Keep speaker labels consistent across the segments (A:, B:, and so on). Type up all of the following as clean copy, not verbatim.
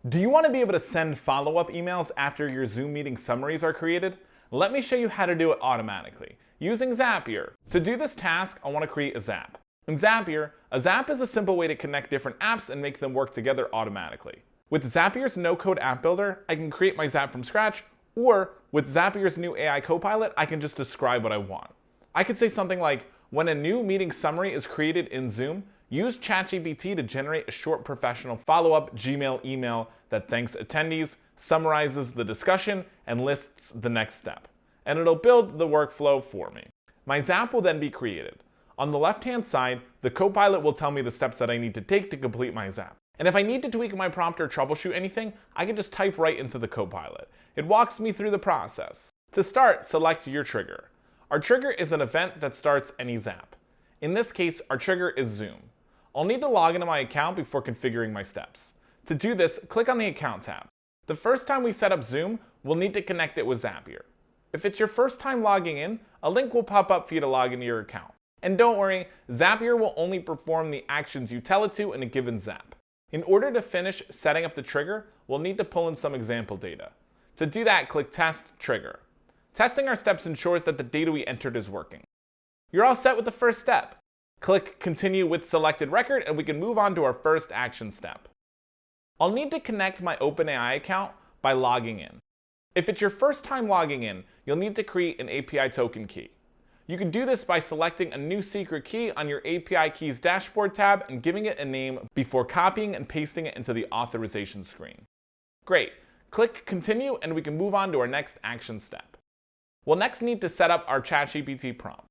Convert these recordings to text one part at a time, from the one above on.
A: Do you want to be able to send follow-up emails after your Zoom meeting summaries are created? Let me show you how to do it automatically, using Zapier. To do this task, I want to create a Zap. In Zapier, a Zap is a simple way to connect different apps and make them work together automatically. With Zapier's no-code app builder, I can create my Zap from scratch, or with Zapier's new AI Copilot, I can just describe what I want. I could say something like, when a new meeting summary is created in Zoom, use ChatGPT to generate a short professional follow-up Gmail email that thanks attendees, summarizes the discussion, and lists the next step. And it'll build the workflow for me. My Zap will then be created. On the left-hand side, the Copilot will tell me the steps that I need to take to complete my Zap. And if I need to tweak my prompt or troubleshoot anything, I can just type right into the Copilot. It walks me through the process. To start, select your trigger. Our trigger is an event that starts any Zap. In this case, our trigger is Zoom. I'll need to log into my account before configuring my steps. To do this, click on the Account tab. The first time we set up Zoom, we'll need to connect it with Zapier. If it's your first time logging in, a link will pop up for you to log into your account. And don't worry, Zapier will only perform the actions you tell it to in a given Zap. In order to finish setting up the trigger, we'll need to pull in some example data. To do that, click Test Trigger. Testing our steps ensures that the data we entered is working. You're all set with the first step. Click Continue with Selected Record and we can move on to our first action step. I'll need to connect my OpenAI account by logging in. If it's your first time logging in, you'll need to create an API token key. You can do this by selecting a new secret key on your API Keys dashboard tab and giving it a name before copying and pasting it into the authorization screen. Great. Click Continue and we can move on to our next action step. We'll next need to set up our ChatGPT prompt.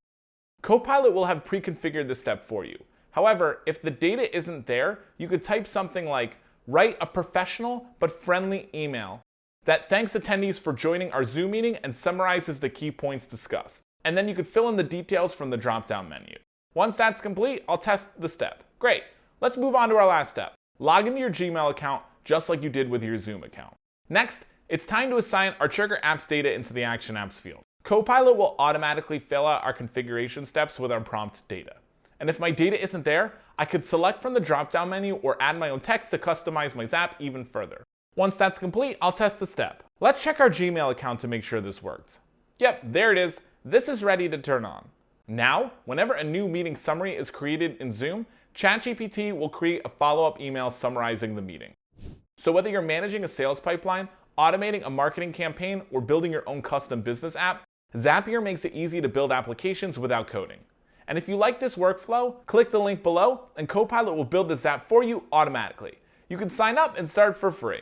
A: Copilot will have pre-configured this step for you. However, if the data isn't there, you could type something like, write a professional but friendly email that thanks attendees for joining our Zoom meeting and summarizes the key points discussed. And then you could fill in the details from the drop-down menu. Once that's complete, I'll test the step. Great. Let's move on to our last step. Log into your Gmail account just like you did with your Zoom account. Next, it's time to assign our Trigger Apps data into the Action Apps field. Copilot will automatically fill out our configuration steps with our prompt data. And if my data isn't there, I could select from the drop-down menu or add my own text to customize my Zap even further. Once that's complete, I'll test the step. Let's check our Gmail account to make sure this worked. Yep, there it is. This is ready to turn on. Now, whenever a new meeting summary is created in Zoom, ChatGPT will create a follow-up email summarizing the meeting. So whether you're managing a sales pipeline, automating a marketing campaign, or building your own custom business app, Zapier makes it easy to build applications without coding. And if you like this workflow, click the link below and Copilot will build the Zap for you automatically. You can sign up and start for free.